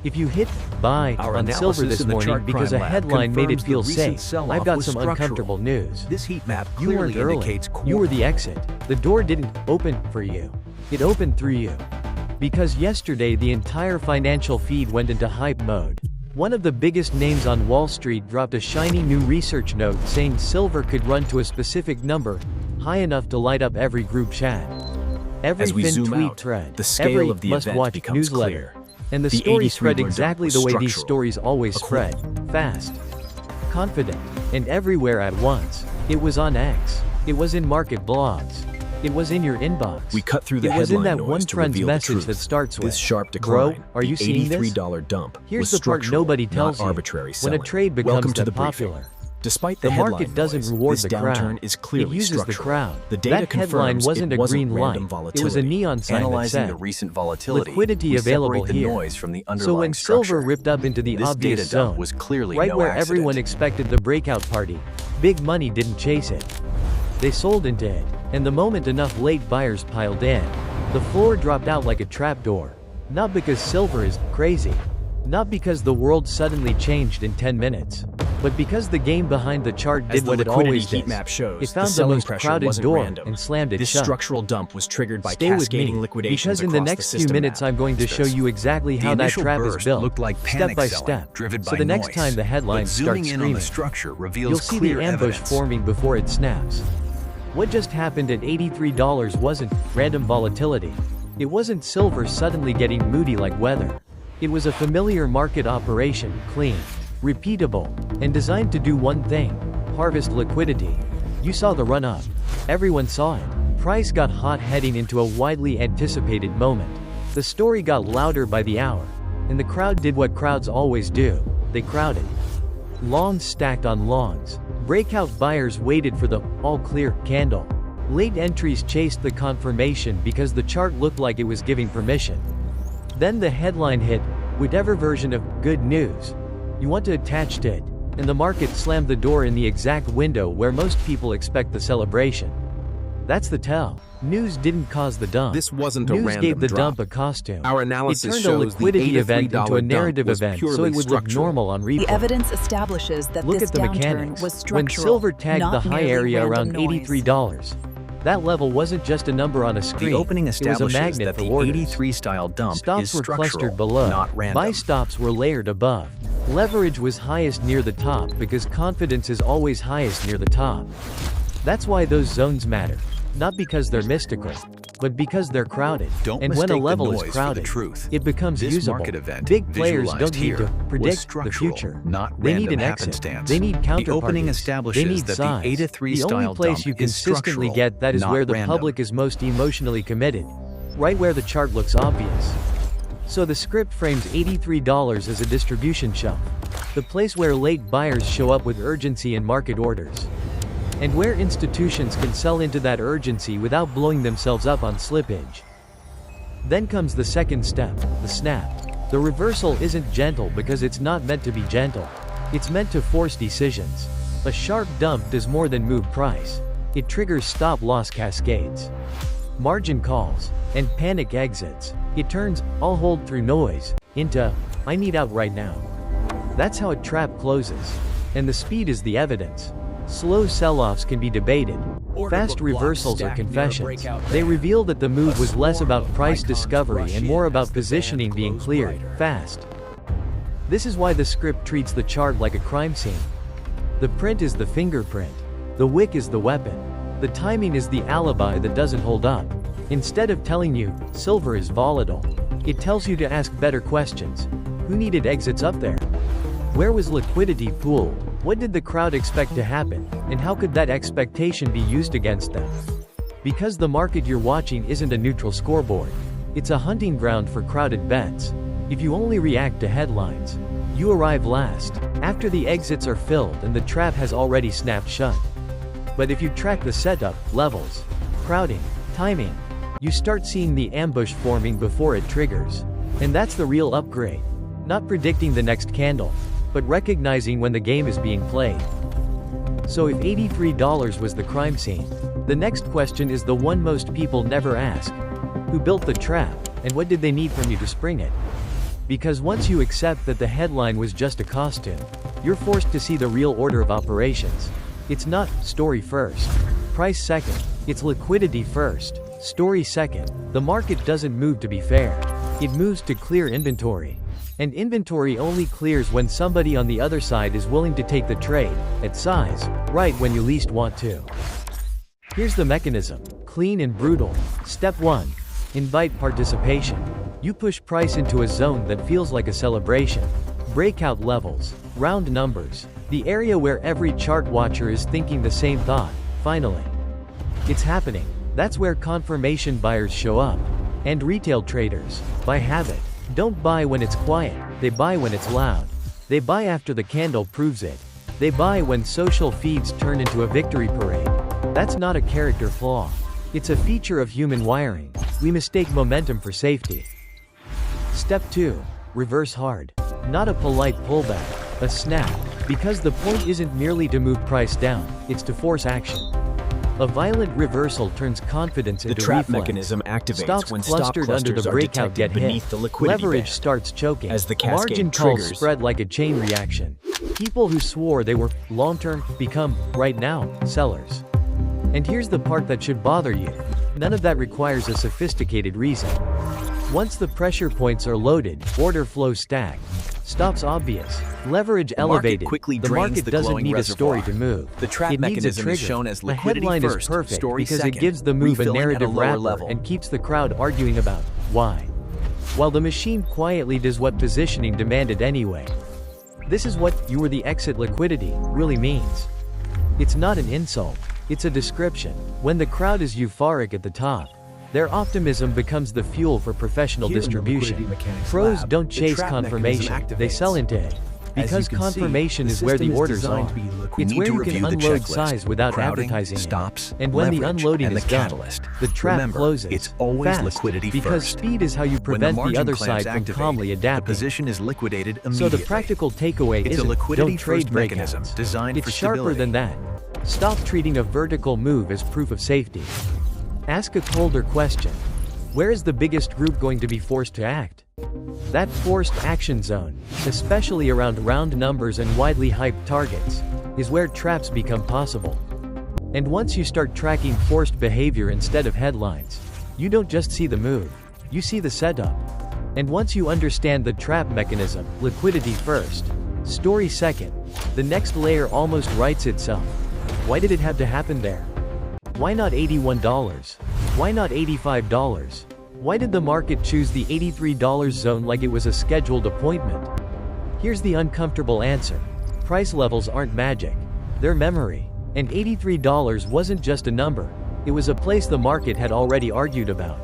If you hit buy Our on silver analysis this in the morning chart because crime a lab headline made it confirms the feel recent safe, sell-off I've got was some structural. uncomfortable news. This heat map You weren't clearly early. indicates You were the exit. The door didn't open for you. It opened through you. Because yesterday the entire financial feed went into hype mode. One of the biggest names on Wall Street dropped a shiny new research note saying silver could run to a specific number, high enough to light up every group chat. Every As we fin zoom tweet out, thread, the scale every of the event must-watch becomes newsletter. clear. And the The stories 83 spread blur dump exactly was the way these structural. stories always spread. Fast, confident, and everywhere at once. It was on X. It was in market blogs. It was in your inbox. We cut through the It was in headline that noise one to friend's reveal the message truth. that starts with, This sharp "Bro, decline, are you the seeing this?" $83 dump, Here's was the part structural, nobody tells not you. arbitrary When selling. a trade becomes Welcome to that the briefing. popular, Despite the the headline market doesn't noise, reward this the downturn crowd. is clearly It uses the structural. crowd. The data That headline confirms wasn't it a wasn't green random light. volatility. It was a neon sign that Analyzing the said, recent volatility, "Liquidity we available separate the here." noise from the So underlying when structure. silver ripped up into the This obvious data dump zone, was clearly right no where accident. everyone expected the breakout party, big money didn't chase it. They sold into it, and the moment enough late buyers piled in, the floor dropped out like a trapdoor. Not because silver is crazy. Not because the world suddenly changed in 10 minutes. But because the game behind the chart As did the what it liquidity always heat does. map shows, It found the the selling most pressure crowded wasn't door random. and slammed it This shut. structural dump was triggered by Stay with cascading me, liquidations because in the across next the few system minutes map. I'm going to show you exactly The how that initial trap is burst built, looked like step panic by selling, step. driven So by the next noise. time the headlines But start zooming in on screaming, the structure reveals you'll see clear the ambush evidence. forming before it snaps. What just happened at $83 wasn't random volatility. It wasn't silver suddenly getting moody like weather. It was a familiar market operation, clean, repeatable, and designed to do one thing: harvest liquidity. You saw the run-up. Everyone saw it. Price got hot heading into a widely anticipated moment. The story got louder by the hour, and the crowd did what crowds always do. They crowded. Longs stacked on longs. Breakout buyers waited for the all-clear candle. Late entries chased the confirmation because the chart looked like it was giving permission. Then the headline hit, whatever version of good news you want to attach to it, and the market slammed the door in the exact window where most people expect the celebration. That's the tell. News didn't cause the dump. This wasn't a News random gave the drop. dump a costume. Our It analysis turned a shows the liquidity event into a $83 narrative dump was event so purely it would look structural. normal on replay. The evidence establishes that Look this at the downturn mechanics. was When structural, silver tagged not the high merely area random around noise. $83, that level wasn't just a number on a screen. The opening it was a establishes magnet that for the orders. 83 style dump Stops is were structural, clustered below. not random. Buy stops were layered above. Leverage was highest near the top because confidence is always highest near the top. That's why those zones matter. Not because they're mystical, but because they're crowded. Don't And when a mistake the level noise is for the crowded, truth. it becomes This usable. market event, Big players visualized don't need to here, was predict the structural, future. not They need random an exit. happenstance. They need counterparties. The opening They establishes need that size. the 83 The only style place dump you is consistently structural, get that is not where the random. public is most emotionally committed. Right where the chart looks obvious. So the script frames $83 as a distribution shelf. The place where late buyers show up with urgency and market orders. And where institutions can sell into that urgency without blowing themselves up on slippage. Then comes the second step, the snap. The reversal isn't gentle because it's not meant to be gentle. It's meant to force decisions. A sharp dump does more than move price. It triggers stop-loss cascades, margin calls, and panic exits. It turns "I'll hold through noise" into "I need out right now." That's how a trap closes. And the speed is the evidence. Slow sell-offs can be debated. Fast reversals are confessions. They reveal that the move was less about price discovery and more about positioning being cleared, fast. This is why the script treats the chart like a crime scene. The print is the fingerprint. The wick is the weapon. The timing is the alibi that doesn't hold up. Instead of telling you, silver is volatile, it tells you to ask better questions. Who needed exits up there? Where was liquidity pooled? What did the crowd expect to happen, and how could that expectation be used against them? Because the market you're watching isn't a neutral scoreboard. It's a hunting ground for crowded bets. If you only react to headlines, you arrive last, after the exits are filled and the trap has already snapped shut. But if you track the setup, levels, crowding, timing, you start seeing the ambush forming before it triggers. And that's the real upgrade. Not predicting the next candle, but recognizing when the game is being played. So if $83 was the crime scene, the next question is the one most people never ask. Who built the trap, and what did they need from you to spring it? Because once you accept that the headline was just a costume, you're forced to see the real order of operations. It's not story first, price second. It's liquidity first, story second. The market doesn't move to be fair. It moves to clear inventory. And inventory only clears when somebody on the other side is willing to take the trade, at size, right when you least want to. Here's the mechanism, clean and brutal. Step 1. Invite participation. You push price into a zone that feels like a celebration. Breakout levels, round numbers, the area where every chart watcher is thinking the same thought. Finally, it's happening. That's where confirmation buyers show up. And retail traders, by habit, don't buy when it's quiet, they buy when it's loud. They buy after the candle proves it. They buy when social feeds turn into a victory parade. That's not a character flaw. It's a feature of human wiring. We mistake momentum for safety. Step 2. Reverse hard. Not a polite pullback, a snap. Because the point isn't merely to move price down, it's to force action. A violent reversal turns confidence into trap reflex. mechanism activates Stocks when stock clustered under the clusters are breakout get detected hit. beneath the liquidity Leverage band. starts choking. As the cascade Margin calls triggers. spread like a chain reaction. People who swore they were long-term become, right now, sellers. And here's the part that should bother you. None of that requires a sophisticated reason. Once the pressure points are loaded, order flow stacked. Stops obvious. Leverage elevated. quickly The drains market the doesn't glowing need a story to reservoir. move. The trap It needs a mechanism is trigger. shown as A liquidity headline first, is perfect story because second, it gives the move a refilling at a narrative lower wrapper level. and keeps the crowd arguing about why. While the machine quietly does what positioning demanded anyway. This is what "you were the exit liquidity" really means. It's not an insult. It's a description. When the crowd is euphoric at the top, their optimism becomes the fuel for professional Here in the distribution. liquidity mechanics Pros lab, don't the chase trap confirmation, mechanism they activates. sell into it. Because As you can see, confirmation the is where the system is orders designed are. to be liquid. We It's need where to you can review the unload checklist. size without Crowding, advertising it. stops, And when the leverage, unloading and is the done, catalyst. the trap Remember, closes. it's always fast, liquidity because first. speed is how you When the prevent the margin other clamps side from activate, calmly the adapting. position is liquidated So immediately. the practical takeaway It's a isn't liquidity don't trade first mechanism breakouts. designed It's for sharper stability. than that. Stop treating a vertical move as proof of safety. Ask a colder question. Where is the biggest group going to be forced to act? That forced action zone, especially around round numbers and widely hyped targets, is where traps become possible. And once you start tracking forced behavior instead of headlines, you don't just see the move, you see the setup. And once you understand the trap mechanism, liquidity first, story second, the next layer almost writes itself. Why did it have to happen there? Why not $81? Why not $85? Why did the market choose the $83 zone like it was a scheduled appointment? Here's the uncomfortable answer. Price levels aren't magic. They're memory. And $83 wasn't just a number. It was a place the market had already argued about.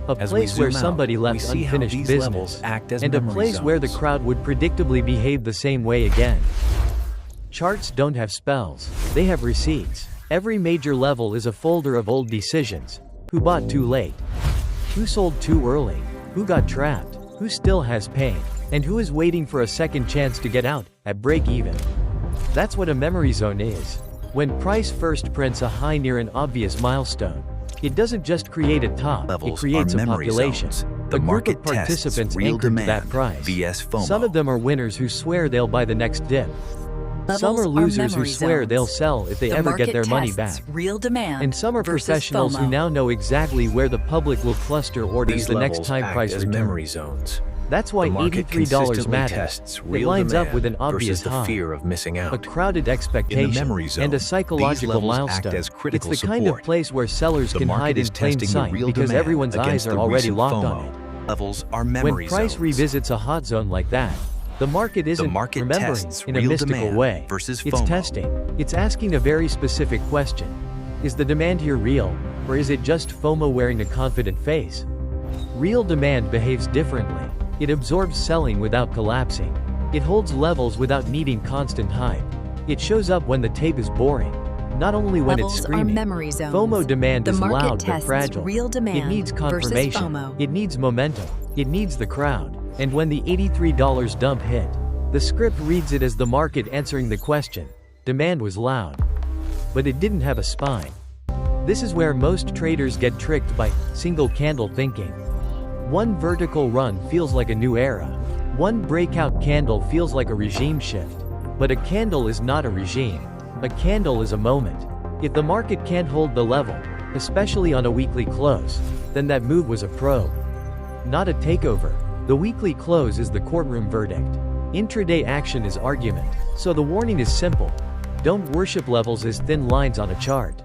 A As we place where zoom out, somebody we left see how unfinished these business. levels act as And a memory place where the zones. crowd would predictably behave the same way again. Charts don't have spells. They have receipts. Every major level is a folder of old decisions. Who bought too late? Who sold too early? Who got trapped? Who still has pain? And who is waiting for a second chance to get out, at break even? That's what a memory zone is. When price first prints a high near an obvious milestone, it doesn't just create a top, it Levels creates are a memory population. zones. A The group market of tests participants real anchored to that demand, price. vs FOMO. Some of them are winners who swear they'll buy the next dip. Some Levels are losers who memory swear zones. they'll sell if they The ever get market their money tests back. real demand And some are versus professionals who FOMO. now know exactly where the public will cluster orders These the next levels time act price as returns. memory zones. That's why The market $83 consistently matters. tests It real lines up demand with an obvious versus the high, fear of missing a out. crowded expectation, memory zone, and a these psychological levels act milestone. as critical It's the kind of support. place where sellers The can market hide in is plain testing the sight real because demand everyone's eyes against are the already recent locked FOMO. on it. Levels are memory When price zones. revisits a hot zone like that, the market isn't market remembering tests in a real mystical demand way. versus It's FOMO. testing. It's asking a very specific question. Is the demand here real, or is it just FOMO wearing a confident face? Real demand behaves differently. It absorbs selling without collapsing. It holds levels without needing constant hype. It shows up when the tape is boring, not only when Levels it's are screaming. memory zones. FOMO demand The is market loud but tests fragile. real demand It needs versus confirmation. FOMO. It needs momentum. It needs the crowd. And when the $83 dump hit, the script reads it as the market answering the question. Demand was loud. But it didn't have a spine. This is where most traders get tricked by single candle thinking. One vertical run feels like a new era. One breakout candle feels like a regime shift. But a candle is not a regime. A candle is a moment. If the market can't hold the level, especially on a weekly close, then that move was a probe, not a takeover. The weekly close is the courtroom verdict. Intraday action is argument. So the warning is simple. Don't worship levels as thin lines on a chart.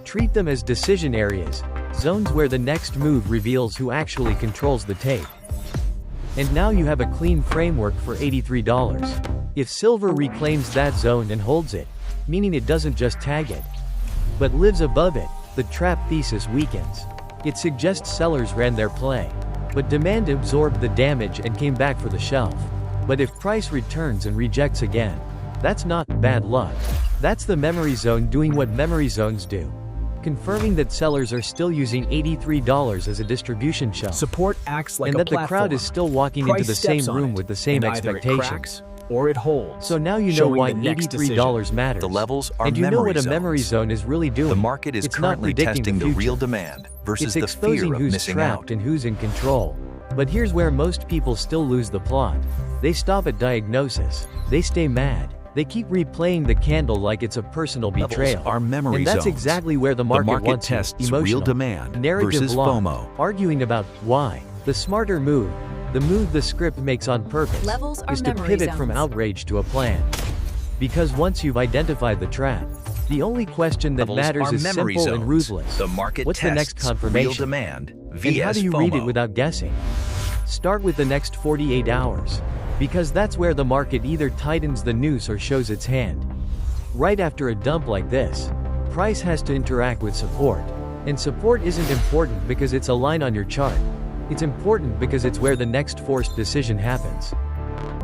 Treat them as decision areas, zones where the next move reveals who actually controls the tape. And now you have a clean framework for $83. If silver reclaims that zone and holds it, meaning it doesn't just tag it, but lives above it, the trap thesis weakens. It suggests sellers ran their play, but demand absorbed the damage and came back for the shelf. But if price returns and rejects again, that's not bad luck. That's the memory zone doing what memory zones do, confirming that sellers are still using $83 as a distribution shelf. Support acts like and a that platform. the crowd is still walking Price into the steps same on room it, with the same and either it expectations. cracks or it holds. So now you know showing why the next $83 matters. The levels are and you know what a memory memory zones. zone is really doing. The market is It's not currently predicting testing the future. real demand versus It's the exposing fear of who's missing trapped out. and who's in control. But here's where most people still lose the plot. They stop at diagnosis. They stay mad. They keep replaying the candle like it's a personal betrayal. Levels are memory and that's zones. exactly where the market wants you. tests Emotional, real demand narrative versus lock, FOMO. arguing about why. The smarter move, the move the script makes on purpose, Levels are is to memory pivot from zones. outrage to a plan. Because once you've identified the trap, the only question that Levels matters are is memory simple and zones. ruthless. The market What's the next tests real confirmation? demand And vs how do you FOMO. read it without guessing? Start with the next 48 hours. Because that's where the market either tightens the noose or shows its hand. Right after a dump like this, price has to interact with support. And support isn't important because it's a line on your chart. It's important because it's where the next forced decision happens.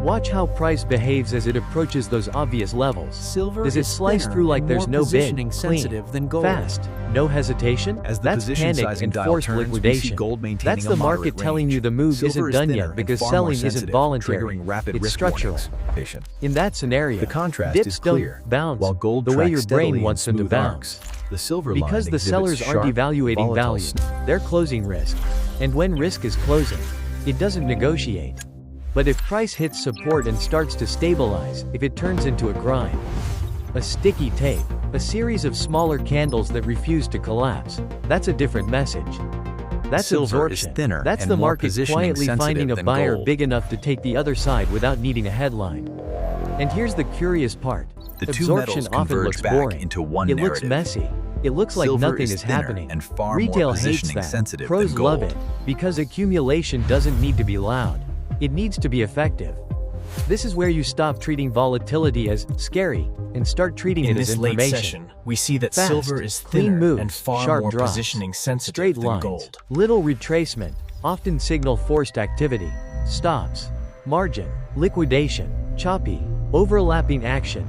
Watch how price behaves as it approaches those obvious levels. Silver Does it is slice thinner through like and there's more no bid, positioning clean, sensitive than gold. fast, no hesitation? As the That's position panic sizing and dial forced turns, we see liquidation. gold maintaining That's a the moderate market telling range. you the move Silver isn't is done thinner yet and because far more selling isn't sensitive, voluntary. triggering rapid It's risk structural. warnings. In that scenario, The contrast dips is clear. don't bounce While gold the way tracks your steadily brain in wants them to smooth bounce. arcs. The silver Because line the exhibits sellers aren't sharp, evaluating volatile value, they're closing risk. And when risk is closing, it doesn't negotiate. But if price hits support and starts to stabilize, if it turns into a grind, a sticky tape, a series of smaller candles that refuse to collapse, that's a different message. That's Silver is absorption. thinner That's and the more market positioning quietly sensitive finding a than buyer gold. big enough to take the other side without needing a headline. And here's the curious part. The two Absorption metals often converge looks back boring. into one It looks narrative. messy. It looks like Silver nothing is is thinner happening. and far more Retail hates positioning that. sensitive Pros than love gold. it, because accumulation doesn't need to be loud. It needs to be effective. This is where you stop treating volatility as scary and start treating In it as this late information. session, we see that Fast, silver is clean thinner moves, and far sharp more drops, positioning sensitive straight than lines, gold. little retracement, often signal forced activity, stops, margin, liquidation, choppy, overlapping action.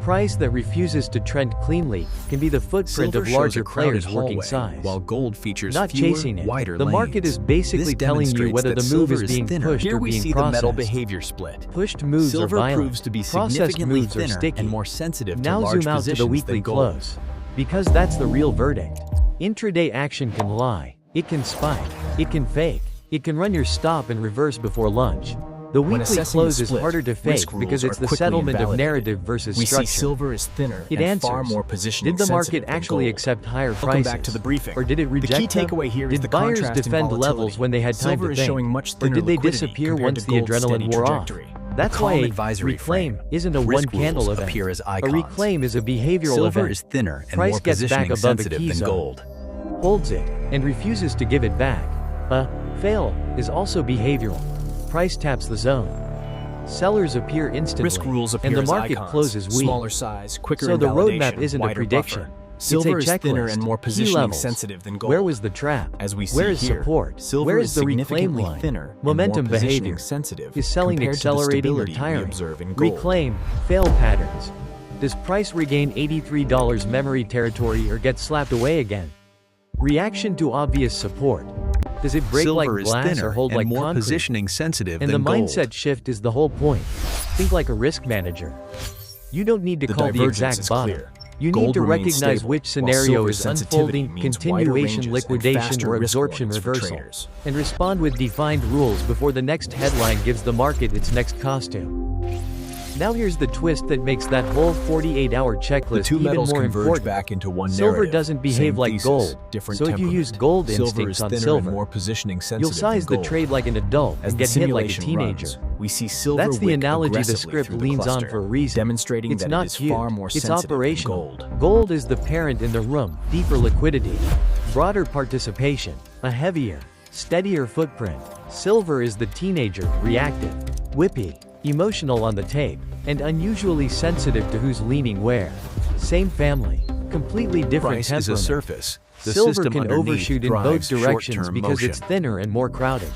Price that refuses to trend cleanly can be the footprint Silver of shows larger a crowded players working hallway, size. while gold features Not fewer, chasing it. wider The market lanes. is basically This telling you demonstrates whether that the move silver is is being thinner. pushed Here or we being see processed. the metal behavior split. Pushed moves Silver are violent. proves to be Processed significantly moves are thinner sticky. and more sensitive to Now large zoom out to the positions weekly than gold. close. Because that's the real verdict. Intraday action can lie. It can spike. It can fake. It can run your stop and reverse before lunch. The When weekly assessing the close is split, harder to fake risk rules because it's are the quickly settlement of invalidated. narrative versus We structure. see silver is thinner It and answers. far more positioning Did the market sensitive than actually gold. accept higher Welcome prices? back to the briefing. Or did it reject The key them? takeaway here is Did the buyers contrast in defend volatility. levels when they had time Silver to is think? showing much Or thinner did they liquidity disappear compared once to the gold's adrenaline steady wore off? trajectory. That's Calm why a advisory reclaim frame. isn't a Risk one-candle rules event. appear as A icons. reclaim is a behavioral Silver event. is thinner and Price more gets back positioning above a sensitive key than zone, gold. holds it, and refuses to give it back. A fail is also behavioral. Price taps the zone. Sellers appear instantly, Risk rules appear and the as market icons. closes weak. Smaller size, quicker So the invalidation, roadmap isn't a wider prediction. buffer. It's Silver a is thinner checklist. and more Key positioning levels. sensitive than gold. Where was the trap? As we see Where is here, support? silver Where is is the reclaim significantly line? thinner and Momentum more positioning behavior. sensitive Is selling compared to the accelerating or stability we tiring? observe in gold. Reclaim, fail patterns. Does price regain $83 memory territory or get slapped away again? Reaction to obvious support. Does it break Silver like is glass thinner or hold and like more concrete? positioning sensitive And the than gold. mindset shift is the whole point. Think like a risk manager. You don't need to The call the divergence exact is bottom. clear. You Gold need to remains recognize stable, which while scenario silver's is sensitivity unfolding, means wider continuation, ranges and liquidation, faster or risk absorption warnings for reversal, traders. and respond with defined rules before the next headline gives the market its next costume. Now here's the twist that makes that whole 48-hour The checklist two even metals more converge important. back into one Silver narrative. doesn't behave Same like thesis, gold, different so if you use temperament. gold Silver instincts is on thinner silver, and more positioning sensitive you'll size than the gold. trade like an adult As and the get hit like a simulation teenager. runs, we see silver That's the wick analogy the aggressively script through the leans on cluster, for a reason. demonstrating It's that not it is cute, far more it's sensitive than operational. gold. Gold is the parent in the room, deeper liquidity, broader participation, a heavier, steadier footprint. Silver is the teenager, reactive, whippy, emotional on the tape, and unusually sensitive to who's leaning where. Same family, completely different Price is a temperament. surface. The Silver system can underneath overshoot in both drives directions short-term because motion. it's thinner and more crowded.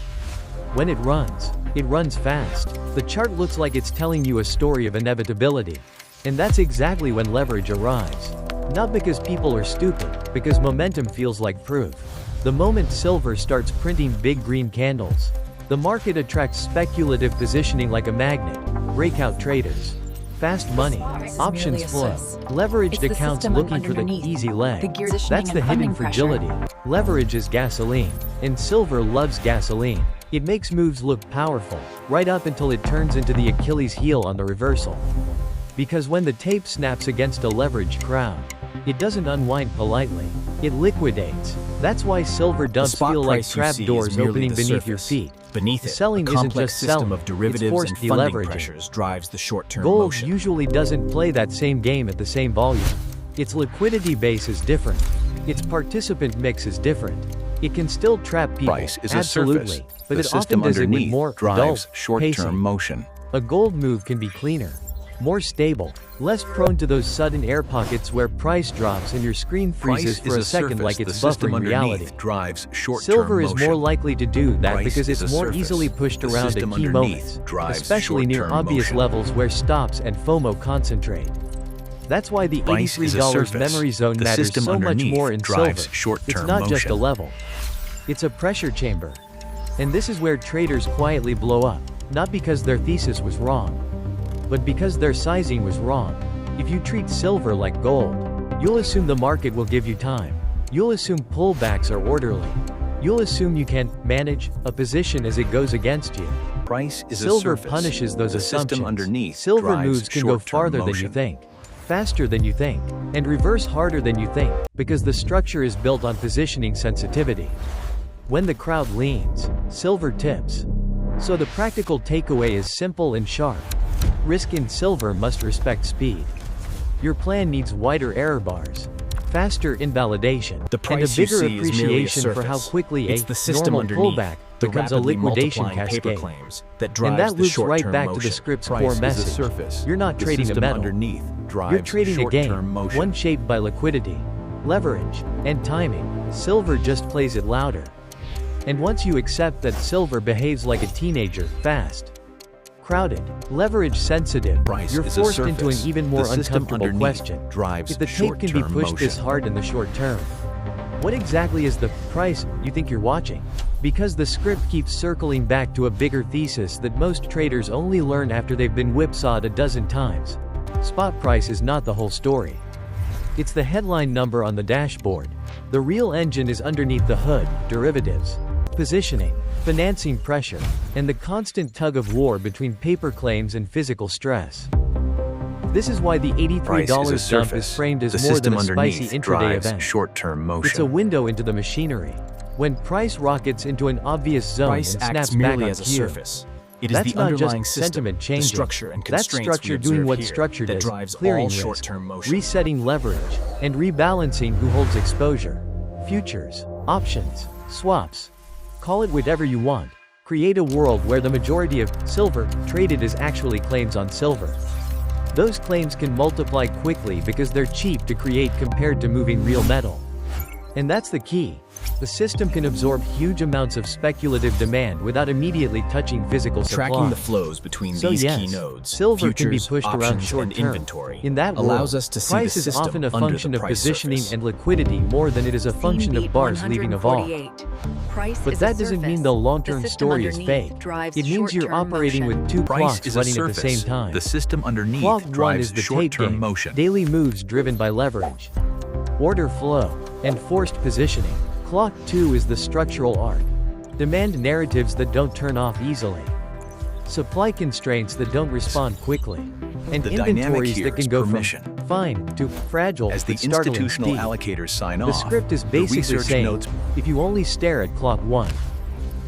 When it runs fast. The chart looks like it's telling you a story of inevitability. And that's exactly when leverage arrives. Not because people are stupid, because momentum feels like proof. The moment silver starts printing big green candles, the market attracts speculative positioning like a magnet, breakout traders, fast money, options flow, leveraged accounts looking for the easy leg. That's the hidden fragility. Leverage is gasoline, and silver loves gasoline. It makes moves look powerful, right up until it turns into the Achilles heel on the reversal. Because when the tape snaps against a leveraged crowd, it doesn't unwind politely, it liquidates. That's why silver dumps feel like trapdoors opening beneath your feet. Beneath it, Selling a isn't complex just system selling, of derivatives it's forced and funding deleveraging. pressures drives the short-term Gold motion. usually doesn't play that same game at the same volume. Its liquidity base is different. Its participant mix is different. It can still trap people, Price is a absolutely, surface. but The it often system does it with underneath more drives dull short-term pacing. motion. A gold move can be cleaner, more stable, less prone to those sudden air pockets where price drops and your screen freezes Price for is a second surface. like The it's system buffering reality. underneath drives short-term Silver is motion. more likely to do that Price because is it's a more surface. easily pushed The around at system key underneath moments, drives especially near short-term obvious motion. levels where stops and FOMO concentrate. That's why the Price is a $83 surface. memory zone The matters system so much underneath more in drives silver. short-term It's not just a motion. level. It's a pressure chamber. And this is where traders quietly blow up, not because their thesis was wrong, but because their sizing was wrong. If you treat silver like gold, you'll assume the market will give you time. You'll assume pullbacks are orderly. You'll assume you can manage a position as it goes against you. Price is Silver a surface. punishes those The assumptions. system underneath Silver drives moves can go short-term farther than you motion. think, faster than you think, and reverse harder than you think, because the structure is built on positioning sensitivity. When the crowd leans, silver tips. So the practical takeaway is simple and sharp. Risk in silver must respect speed. Your plan needs wider error bars, faster invalidation, The and a price you bigger see is merely a appreciation for how surface. quickly It's a the system normal underneath, pullback the becomes a rapidly liquidation multiplying paper cascade. claims that And drives that the loops right short-term back to the motion. script's Price core is a message. surface. You're not The trading a system metal. underneath drives You're trading a game, short-term motion. one shaped by liquidity, leverage, and timing. Silver just plays it louder. And once you accept that silver behaves like a teenager, fast, crowded, leverage sensitive, Price you're is a forced into an surface. even more The system uncomfortable underneath question. drives If the tape can be short-term pushed this motion. hard in the short term, what exactly is the price you think you're watching? Because the script keeps circling back to a bigger thesis that most traders only learn after they've been whipsawed a dozen times. Spot price is not the whole story. It's the headline number on the dashboard. The real engine is underneath the hood: derivatives, positioning, financing pressure, and the constant tug of war between paper claims and physical stress. This is why the Price $83 is a dump surface. is framed as The more than system a spicy underneath intraday drives event. short-term motion. It's a window into the machinery. When price rockets into an obvious zone Price and acts snaps back merely on as a cue. surface. It is That's the not just underlying system, sentiment the changing. structure and That's constraints structure we doing observe what here structure that does, drives clearing all risk, short-term motion. resetting leverage, and rebalancing who holds exposure. Futures, options, swaps. Call it whatever you want. Create a world where the majority of silver traded is actually claims on silver. Those claims can multiply quickly because they're cheap to create compared to moving real metal. And that's the key. The system can absorb huge amounts of speculative demand without immediately touching physical supply. Tracking the flows between So these yes, key nodes, silver can be futures, pushed around options, short and term. inventory, In that allows world, us to see price the is system often a under function the of price positioning surface. and liquidity more than it is a function of bars leaving a vol. But that doesn't mean the long-term story is fake. It means you're operating with two Price clocks is a running at the surface. same time. The system underneath Clock 1 drives is the tape short-term game, motion. daily moves driven by leverage, order flow, and forced positioning. Clock 2 is the structural art. Demand narratives that don't turn off easily. Supply constraints that don't respond quickly. And The dynamic inventories here that can is go permission. from fine to fragile As the with startling institutional speed. allocators sign The off, script is the basically research saying, notes if you only stare at clock 1,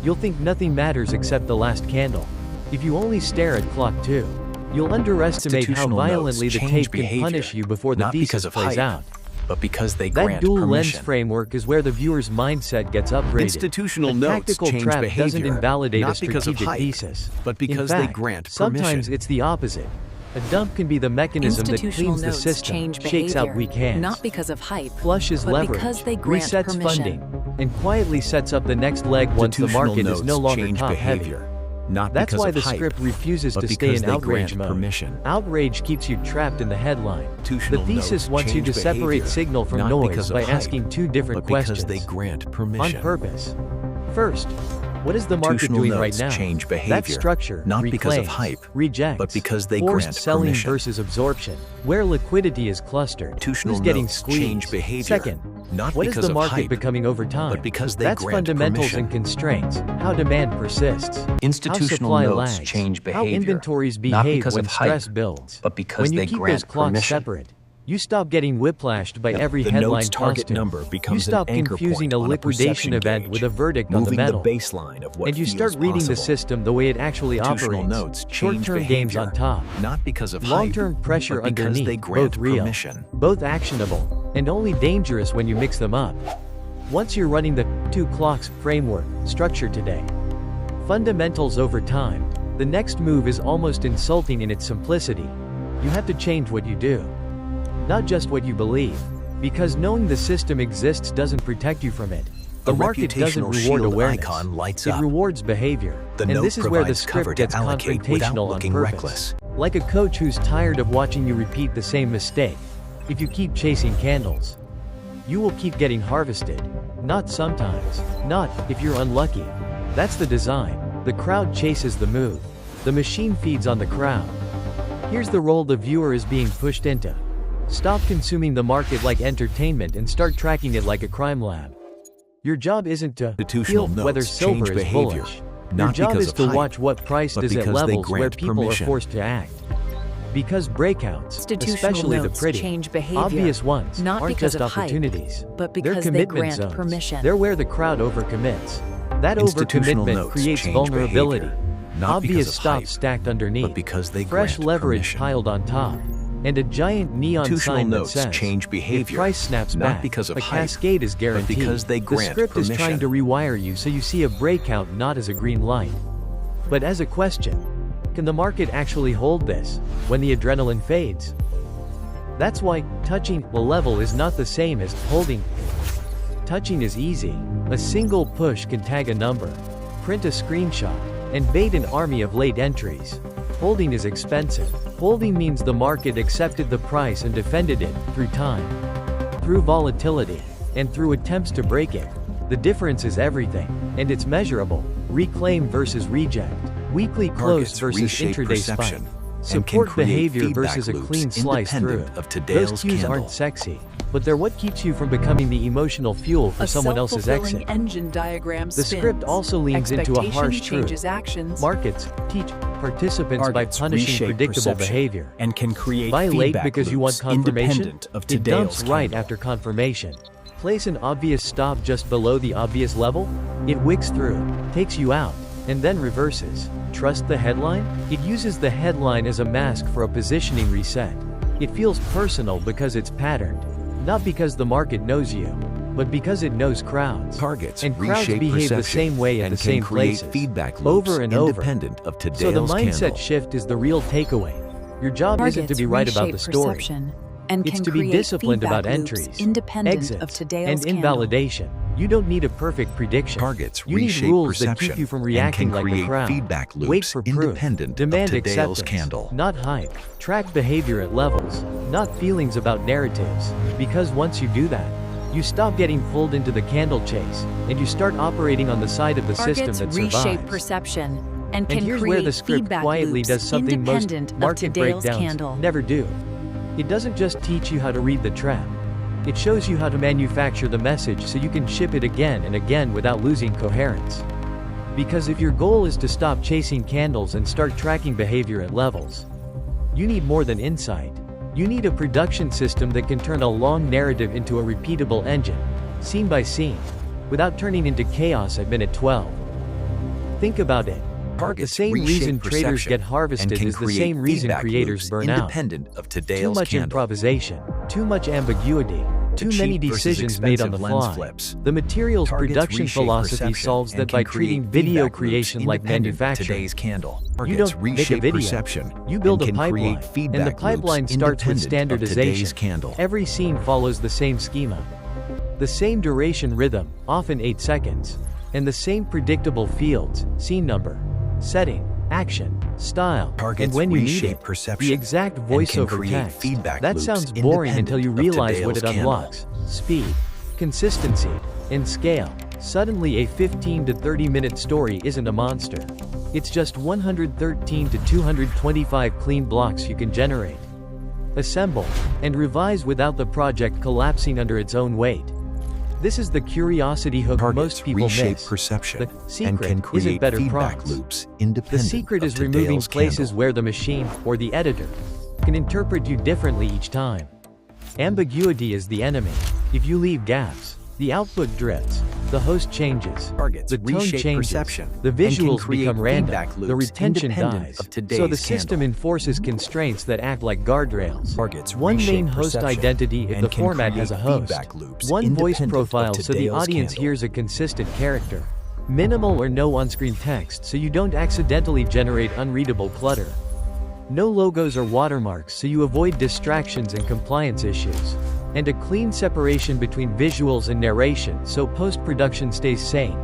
you'll think nothing matters except the last candle. If you only stare at clock 2, you'll underestimate how institutional violently notes the change tape can behavior, punish you before the not thesis because of plays hype, out. but because they That grant dual lens permission. framework is where the viewer's mindset gets upgraded. Institutional a notes tactical change trap behavior, doesn't invalidate not a because of strategic hype, thesis, but because In they fact, grant sometimes permission. it's the opposite. A dump can be the mechanism that Institutional cleans the notes system, change shakes out behavior, weak hands, not because of hype, flushes but leverage, because they grant resets permission. funding, and quietly sets up the next leg once the Institutional market is no notes longer change top-heavy. behavior, not That's because why of the hype, script refuses but to stay because in they outrage grant mode. permission. Outrage keeps you trapped in the headline. The Institutional thesis notes wants you to change separate behavior, signal from not noise because of by hype, asking two different but because questions. they grant On permission. purpose. First, what is the market Institutional doing right notes now? change That behavior, structure, not because of reclaims, hype, rejects, but because they forced grant selling permission. versus absorption, where liquidity is clustered. Institutional Who's getting notes squeezed? change behavior, Second, not what is because the of market hype, becoming over time? but because they That's grant fundamentals permission. and constraints, how demand persists, Institutional how supply notes lags, change how behavior, inventories not behave because when of hype, stress builds. but because when you they keep grant those clocks permission. separate, you stop getting whiplashed by every The headline note's target costume. number becomes You stop an anchor confusing point a on a liquidation perception event gauge, with a verdict on the moving metal. the baseline of what And you start feels reading the possible. system the way it actually Institutional operates. notes change Short-term games behavior, on top. not because of Long-term hype, pressure but because underneath, they grant both real, permission. both actionable, and only dangerous when you mix them up. Once you're running the two clocks framework structure today, fundamentals over time, the next move is almost insulting in its simplicity. You have to change what you do, not just what you believe, because knowing the system exists doesn't protect you from it. The A market doesn't reputational reward shield awareness. icon lights It up. rewards behavior. The And note this is where the provides cover script to gets allocate without confrontational on looking purpose. reckless. Like a coach who's tired of watching you repeat the same mistake. If you keep chasing candles, you will keep getting harvested. Not sometimes. Not if you're unlucky. That's the design. The crowd chases the move. The machine feeds on the crowd. Here's the role the viewer is being pushed into. Stop consuming the market like entertainment and start tracking it like a crime lab. Your job isn't to Institutional feel whether notes change silver is behavior, bullish. not Your job because is of to hype, watch what price but does at because they levels where grant people permission. are forced to act. Because breakouts, Institutional especially the notes pretty, change behavior, obvious ones, not aren't because just of hype, opportunities. but They're because they commitment grant zones. permission. They're where the crowd overcommits. That Institutional overcommitment notes creates change vulnerability. behavior, not Obvious because of stops hype, stacked underneath. but because they Fresh grant leverage permission. piled on top. And a giant neon Institutional sign that notes says, change behavior, if price snaps not back, because of a hype, cascade is but guaranteed. because they The grant script is trying permission. to rewire you so you see a breakout not as a green light, but as a question. Can the market actually hold this when the adrenaline fades? That's why touching the level is not the same as holding. Touching is easy. A single push can tag a number, print a screenshot, and bait an army of late entries. Holding is expensive. Holding means the market accepted the price and defended it through time, through volatility, and through attempts to break it. The difference is everything, and it's measurable. Reclaim versus reject. Weekly close Targets versus reshape intraday perception spike. and can Support create behavior feedback versus a loops clean slice through. independent of today's Those cues candle. aren't sexy, but they're what keeps you from becoming the emotional fuel for A someone else's self-fulfilling exit. engine diagram The spins. script also leans into a Expectation harsh truth. changes actions. Markets teach participants Targets by punishing reshape predictable perception behavior. and can create Buy late feedback because you want loops confirmation? independent of It today's dumps right candle. after confirmation. Place an obvious stop just below the obvious level. It wicks through, takes you out, and then reverses. Trust the headline? It uses the headline as a mask for a positioning reset. It feels personal because it's patterned. Not because the market knows you, but because it knows crowds. Targets and crowds reshape behave the perception same way at and the can same create places. feedback loops Over and over. independent of today's So the mindset candle. shift is the real takeaway. Your job isn't to be right about the story. And It's can to be create disciplined about feedback loops entries, independent exits, of today's and candle. invalidation. You don't need a perfect prediction. Targets You need reshape rules that perception keep you from and reacting can like the create crowd. feedback loops Wait for proof. independent Demand of today's acceptance, candle. not hype. Track behavior at levels, not feelings about narratives. Because once you do that, you stop getting pulled into the candle chase, and you start operating on the side of the system Targets that reshape survives. perception and And can here's where create the script feedback quietly loops does something most independent of market today's breakdowns candle. never do. It doesn't just teach you how to read the trap. It shows you how to manufacture the message so you can ship it again and again without losing coherence. Because if your goal is to stop chasing candles and start tracking behavior at levels, you need more than insight. You need a production system that can turn a long narrative into a repeatable engine, scene by scene, without turning into chaos at minute 12. Think about it. The Targets same reshape reason traders perception get and harvested can is the create same reason feedback creators loops burn out. independent of today's Too much candle. improvisation, too much ambiguity, The too many cheap versus decisions made on the expensive lens fly. flips. The materials Targets production reshape philosophy perception solves and that can by create treating video feedback creation loops like independent of manufacturing. today's candle. You Targets don't make a reshape video. perception You build a and can pipeline, create feedback and the pipeline loops starts with independent of standardization. today's candle. Every scene follows the same schema. The same duration rhythm, often 8 seconds. And the same predictable fields, scene number, setting, action, style, Targets and when you need reshape it. perception The exact and can voiceover create text. feedback That loops sounds boring until you independent of realize what it today's candle. unlocks. Speed, consistency, and scale. Suddenly a 15 to 30 minute story isn't a monster. It's just 113 to 225 clean blocks you can generate, assemble, and revise without the project collapsing under its own weight. This is the curiosity hook Targets most people reshape miss. perception The secret and can isn't create better feedback prompts. loops The independent secret of is removing today's places candle. where the machine, or the editor, can interpret you differently each time. Ambiguity is the enemy. If you leave gaps, the output drifts, the host changes, Targets the tone reshape changes, perception the and can visuals create become random, feedback the loops retention independent dies. of So today's the system candle. enforces constraints that act like guardrails. Targets One reshape main host perception identity if and the can format has a create host. feedback loops One voice independent of profile so the today's audience candle. hears a consistent character. Minimal or no on-screen text so you don't accidentally generate unreadable clutter. No logos or watermarks so you avoid distractions and compliance issues. And a clean separation between visuals and narration so post-production stays sane.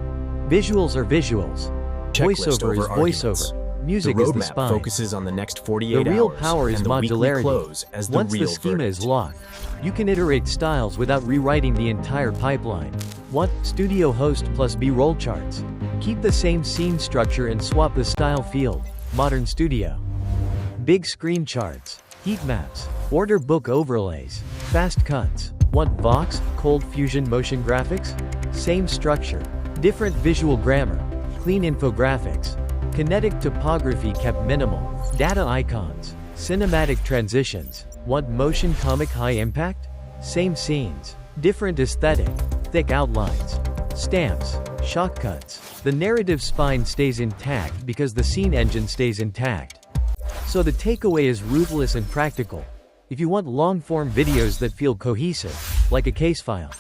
Visuals are visuals. Checklist Voiceover is over arguments. voiceover. Music the is the roadmap spine. focuses on the next 48 The real hours power is and the weekly modularity. close as the Once the real schema verdict. is locked, you can iterate styles without rewriting the entire pipeline. 1. Studio host plus B-roll charts. Keep the same scene structure and swap the style field. Modern Studio. Big screen charts. Heat maps. Order book overlays. Fast cuts. Want Vox, Cold Fusion motion graphics? Same structure. Different visual grammar. Clean infographics. Kinetic topography kept minimal. Data icons. Cinematic transitions. Want motion comic high impact? Same scenes. Different aesthetic. Thick outlines. Stamps. Shock cuts. The narrative spine stays intact because the scene engine stays intact. So the takeaway is ruthless and practical. If you want long-form videos that feel cohesive, like a case file,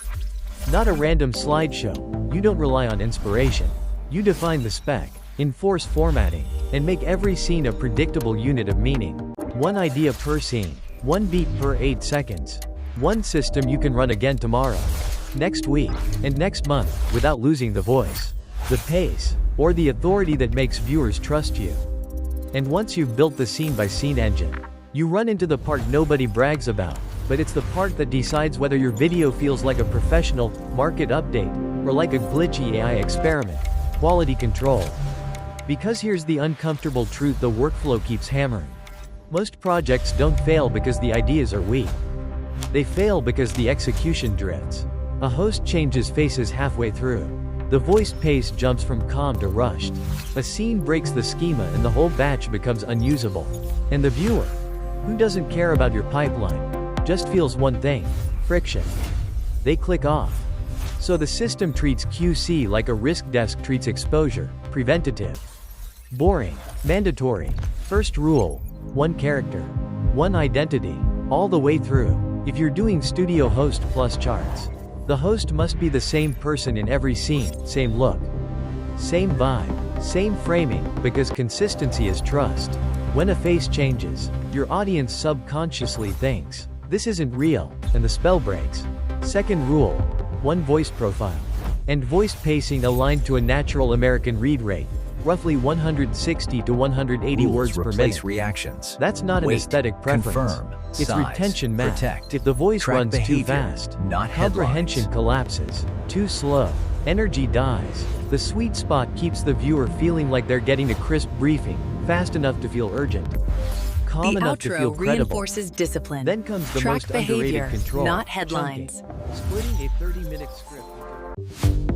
not a random slideshow, you don't rely on inspiration. You define the spec, enforce formatting, and make every scene a predictable unit of meaning. One idea per scene, one beat per 8 seconds. One system you can run again tomorrow, next week, and next month, without losing the voice, the pace, or the authority that makes viewers trust you. And once you've built the scene-by-scene engine, you run into the part nobody brags about, but it's the part that decides whether your video feels like a professional, market update, or like a glitchy AI experiment. Quality control. Because here's the uncomfortable truth the workflow keeps hammering. Most projects don't fail because the ideas are weak. They fail because the execution drifts. A host changes faces halfway through. The voice pace jumps from calm to rushed. A scene breaks the schema and the whole batch becomes unusable. And the viewer, who doesn't care about your pipeline, just feels one thing: friction. They click off. So the system treats QC like a risk desk treats exposure: preventative, boring, mandatory. First rule: one character, one identity, all the way through. If you're doing studio host plus charts, the host must be the same person in every scene, same look, same vibe, same framing, because consistency is trust. When a face changes, your audience subconsciously thinks, "This isn't real," and the spell breaks. Second rule: one voice profile. and voiced pacing aligned to a natural American read rate, roughly 160 to 180 Rules words per replace minute. reactions. That's not an Wait, aesthetic preference. confirm, It's size, retention math. protect, If the voice track runs too behavior, fast, not comprehension headlines. collapses. Too slow, energy dies. The sweet spot keeps the viewer feeling like they're getting a crisp briefing, fast enough to feel urgent, calm The enough to feel outro credible. reinforces discipline. Then comes the Track most underrated behavior, control, not headlines. chunking. Splitting a 30-minute script.